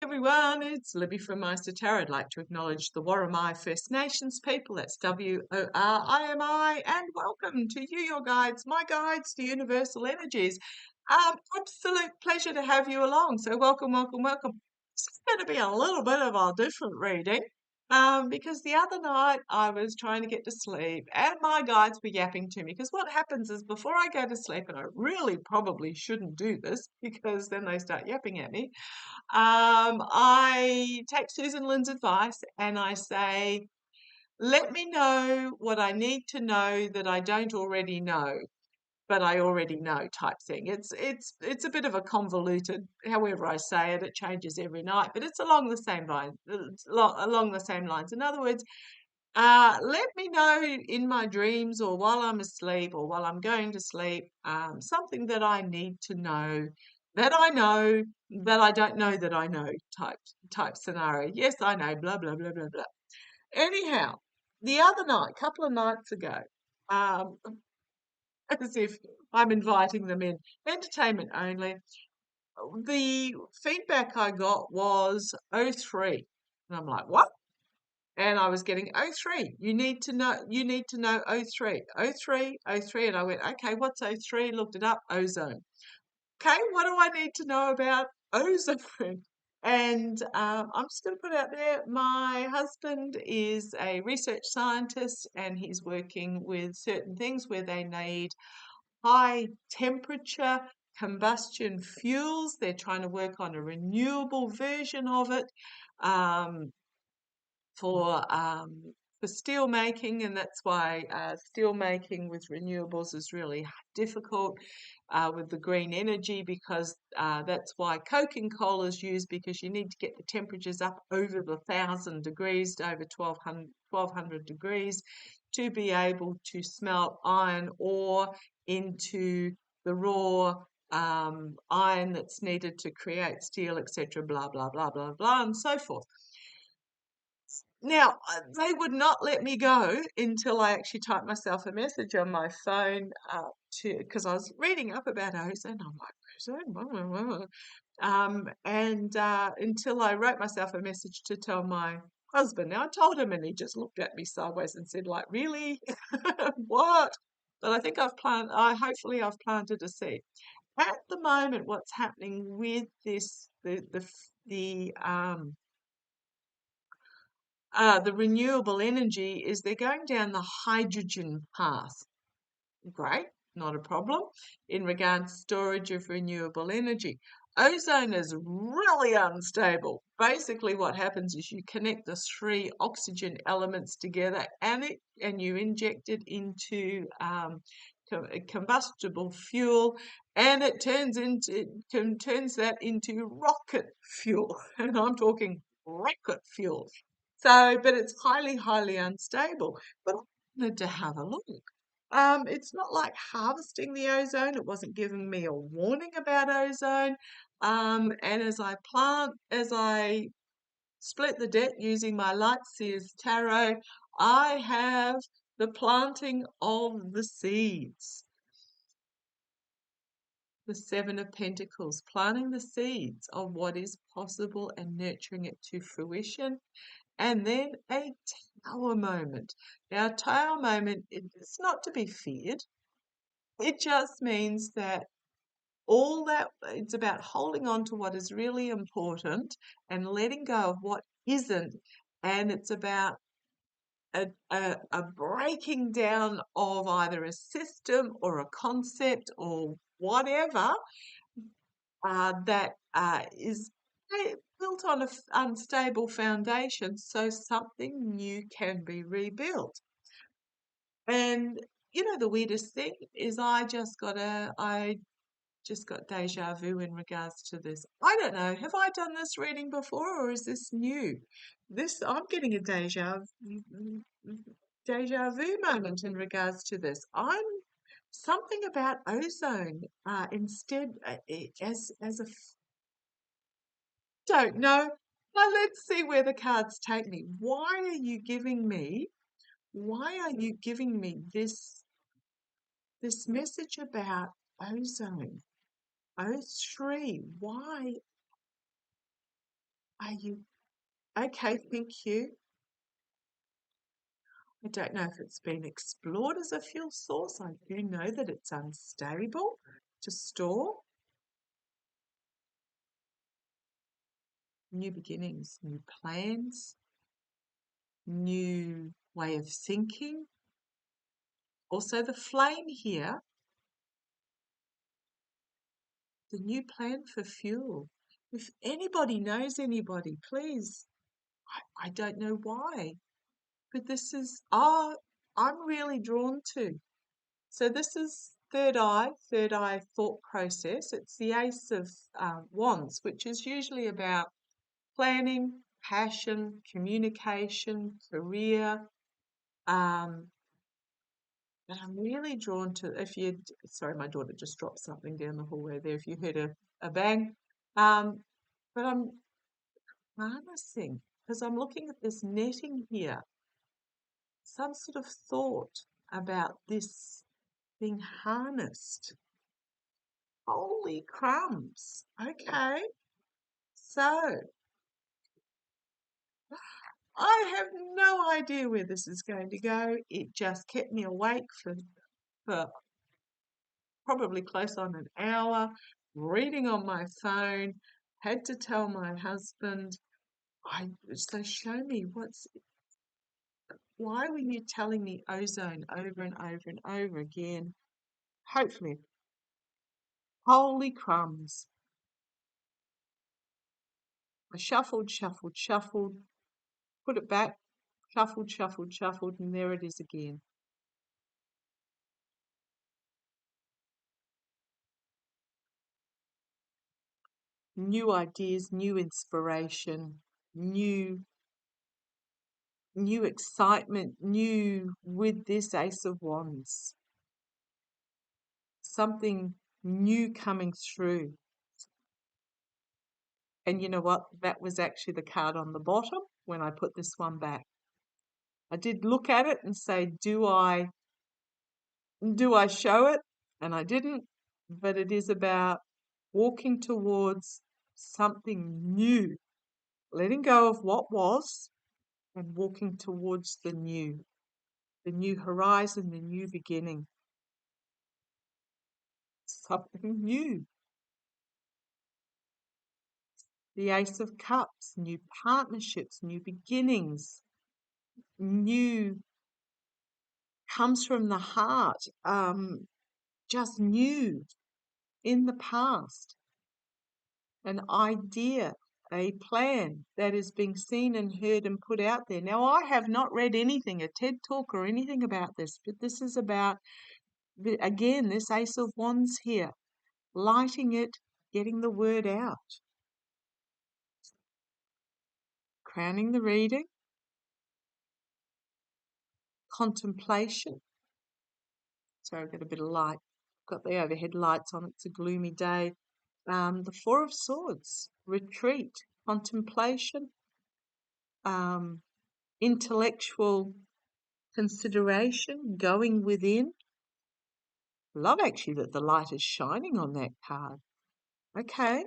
Everyone, it's Libby from Meister Tarot. I'd like to acknowledge the Warramai First Nations people, that's WORIMI, and welcome to you, your guides, my guides to universal energies. Absolute pleasure to have you along. So welcome, welcome, welcome. This is going to be a little bit of a different reading because the other night I was trying to get to sleep and my guides were yapping to me because what happens is before I go to sleep, and I really probably shouldn't do this because then they start yapping at me, I take Susan Lynn's advice and I say, let me know what I need to know that I don't already know, but I already know type thing. It's a bit of a convoluted, however I say it, it changes every night, but it's along the same line, along the same lines. In other words, let me know in my dreams or while I'm asleep or while I'm going to sleep, something that I need to know that I know that I don't know that I know type scenario. Yes, I know, blah, blah, blah, blah, blah. Anyhow, the other night, a couple of nights ago, um, as if I'm inviting them in, entertainment only, the feedback I got was '03. And I'm like, what? And I was getting '03. You need to know '03. '03, '03. And I went, okay, what's '03? Looked it up, ozone. Okay, what do I need to know about ozone? And I'm just going to put out there, my husband is a research scientist and he's working with certain things where they need high temperature combustion fuels. They're trying to work on a renewable version of it. Um, for steel making, and that's why steel making with renewables is really difficult with the green energy, because that's why coking coal is used, because you need to get the temperatures up over the 1,000 degrees to over 1,200 degrees to be able to smelt iron ore into the raw iron that's needed to create steel, etc., blah, blah, blah, blah, blah, and so forth. Now, they would not let me go until I actually typed myself a message on my phone because I was reading up about ozone. I'm like, ozone? Blah, blah, blah, blah. And until I wrote myself a message to tell my husband. Now, I told him and he just looked at me sideways and said, like, really? What? But I think hopefully I've planted a seed. At the moment, what's happening with this, the renewable energy is they're going down the hydrogen path. Great, not a problem in regards to storage of renewable energy. Ozone is really unstable. Basically, what happens is you connect the three oxygen elements together and you inject it into combustible fuel, and it turns that into rocket fuel. And I'm talking rocket fuel. So, but it's highly, highly unstable. But I wanted to have a look. It's not like harvesting the ozone. It wasn't giving me a warning about ozone. And as I split the deck using my Lightseer's Tarot, I have the planting of the seeds. The Seven of Pentacles, planting the seeds of what is possible and nurturing it to fruition. And then a tower moment. Now, a tower moment is not to be feared. It just means that it's about holding on to what is really important and letting go of what isn't. And it's about a breaking down of either a system or a concept or whatever that is built on an unstable foundation, so something new can be rebuilt. And you know, the weirdest thing is I just got deja vu in regards to this. I don't know, have I done this reading before or is this new? I'm getting a deja vu moment in regards to this. I'm something about ozone instead as a don't know. Now let's see where the cards take me. Why are you giving me this message about ozone? O3. Why Are you okay? Thank you. I don't know if it's been explored as a fuel source. I do know that it's unstable to store. New beginnings, new plans, new way of thinking. Also, the flame here, the new plan for fuel. If anybody knows anybody, please. I don't know why, but this is, I'm really drawn to. So this is third eye thought process. It's the Ace of Wands, which is usually about planning, passion, communication, career. But I'm really drawn to, sorry, my daughter just dropped something down the hallway there. If you heard a bang, but I'm harnessing because I'm looking at this netting here, some sort of thought about this being harnessed. Holy crumbs. Okay. So I have no idea where this is going to go. It just kept me awake for probably close on an hour, reading on my phone, had to tell my husband, so show me why were you telling me ozone over and over and over again? Hopefully, holy crumbs. I shuffled, put it back, shuffled, and there it is again. New ideas, new inspiration, new excitement, new with this Ace of Wands. Something new coming through. And you know what? That was actually the card on the bottom when I put this one back. I did look at it and say, do I show it? And I didn't, but it is about walking towards something new, letting go of what was and walking towards the new horizon, the new beginning, something new. The Ace of Cups, new partnerships, new beginnings, new comes from the heart, just new in the past, an idea, a plan that is being seen and heard and put out there. Now, I have not read anything, a TED talk or anything about this, but this is about, again, this Ace of Wands here, lighting it, getting the word out, crowning the reading, contemplation. Sorry, I've got a bit of light. Got the overhead lights on. It's a gloomy day. The Four of Swords, retreat, contemplation, intellectual consideration, going within. Love actually that the light is shining on that card. Okay,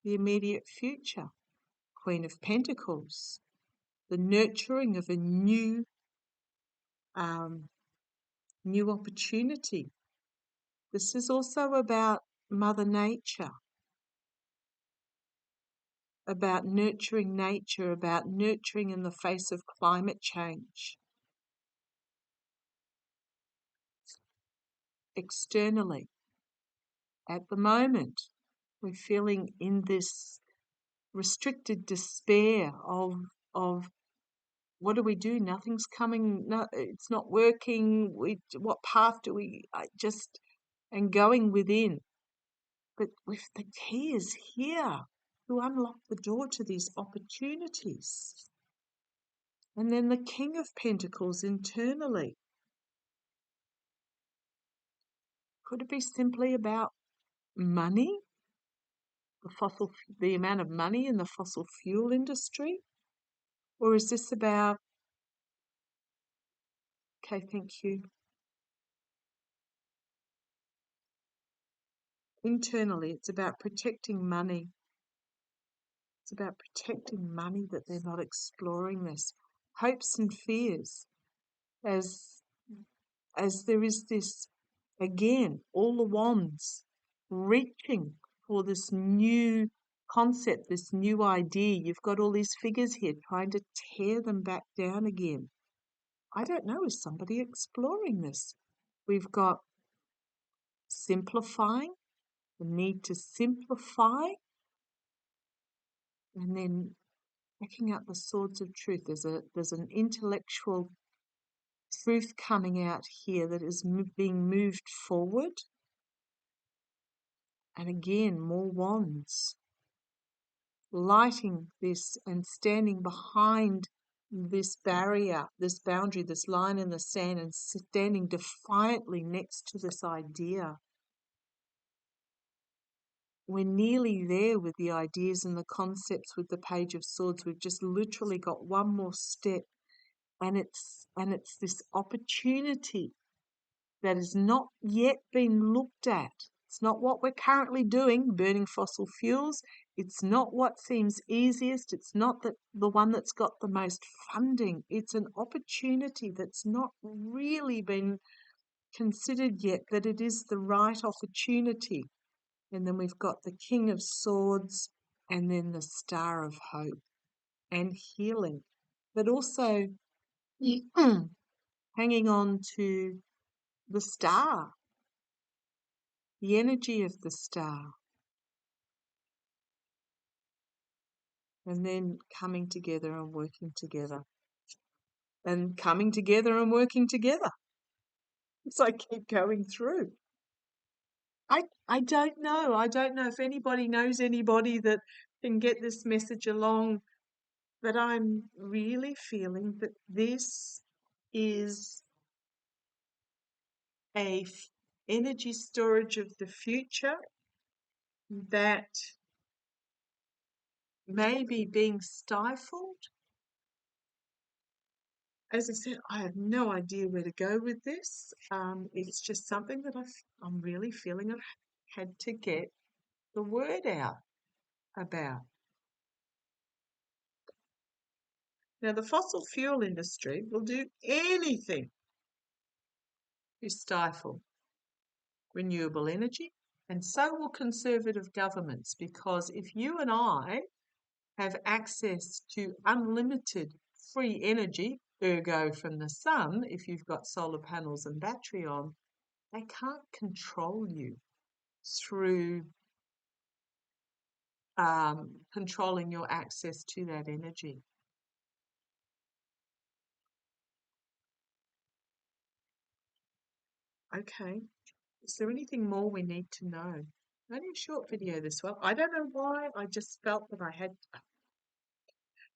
the immediate future, Queen of Pentacles, the nurturing of a new opportunity. This is also about Mother Nature, about nurturing nature, about nurturing in the face of climate change. Externally, at the moment, we're feeling in this restricted despair of what do we do? Nothing's coming. No, it's not working. What path do we and going within? But with the key is here to unlock the door to these opportunities. And then the King of Pentacles internally. Could it be simply about money? The amount of money in the fossil fuel industry? Or is this about, okay, thank you. Internally, it's about protecting money. It's about protecting money, that they're not exploring this. Hopes and fears, as there is this, again, all the wands reaching for this new concept, this new idea. You've got all these figures here trying to tear them back down again. I don't know, is somebody exploring this? We've got simplifying, the need to simplify, and then picking up the swords of truth. There's an intellectual truth coming out here that is being moved forward. And again, more wands lighting this and standing behind this barrier, this boundary, this line in the sand, and standing defiantly next to this idea. We're nearly there with the ideas and the concepts with the Page of Swords. We've just literally got one more step, and it's this opportunity that has not yet been looked at. It's not what we're currently doing, burning fossil fuels. It's not what seems easiest. It's not the one that's got the most funding. It's an opportunity that's not really been considered yet, but it is the right opportunity. And then we've got the King of Swords, and then the Star of Hope and healing, but also hanging on to the star, the energy of the star, and then coming together and working together, and coming together and working together. As I keep going through. I don't know. I don't know if anybody knows anybody that can get this message along, but I'm really feeling that this is a energy storage of the future that may be being stifled. As I said, I have no idea where to go with this. It's just something that I'm really feeling I've had to get the word out about. Now, the fossil fuel industry will do anything to stifle renewable energy, and so will conservative governments, because if you and I have access to unlimited free energy, ergo from the sun, if you've got solar panels and battery on, they can't control you through controlling your access to that energy. Okay, is there anything more we need to know? Only a short video this one. I don't know why, I just felt that I had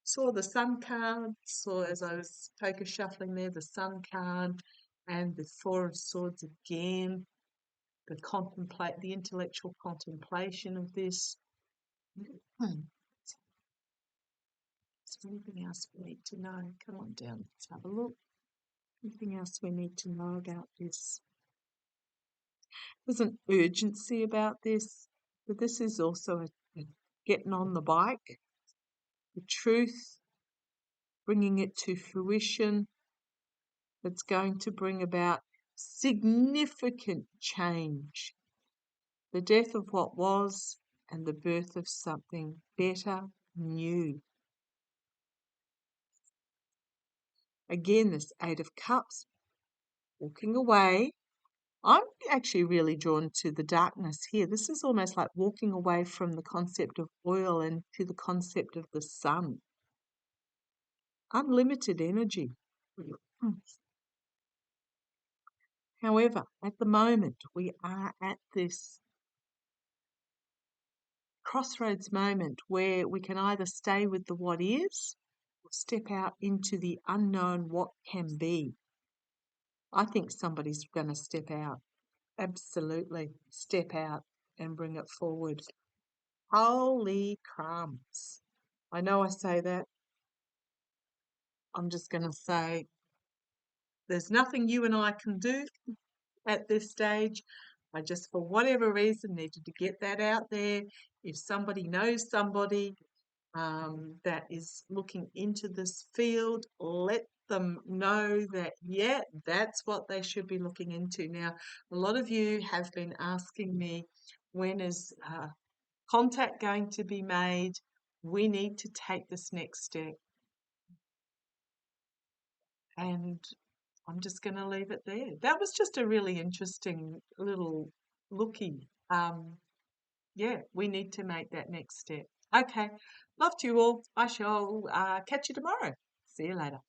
saw the sun card, saw as I was poker shuffling there, the sun card and the Four of Swords again, the intellectual contemplation of this. Is there anything else we need to know? Come on down, let's have a look. Anything else we need to know about this? There's an urgency about this, but this is also a getting on the bike, the truth, bringing it to fruition. That's going to bring about significant change. The death of what was and the birth of something better, new. Again, this Eight of Cups, walking away. I'm actually really drawn to the darkness here. This is almost like walking away from the concept of oil and to the concept of the sun. Unlimited energy. However, at the moment, we are at this crossroads moment where we can either stay with the what is or step out into the unknown what can be. I think somebody's going to step out. Absolutely. Step out and bring it forward. Holy crumbs. I know I say that. I'm just going to say there's nothing you and I can do at this stage. I just, for whatever reason, needed to get that out there. If somebody knows somebody, that is looking into this field, let them know that, yeah, that's what they should be looking into. Now, a lot of you have been asking me, when is contact going to be made? We need to take this next step. And I'm just going to leave it there. That was just a really interesting little looky. Yeah, we need to make that next step. Okay, love to you all. I shall catch you tomorrow. See you later.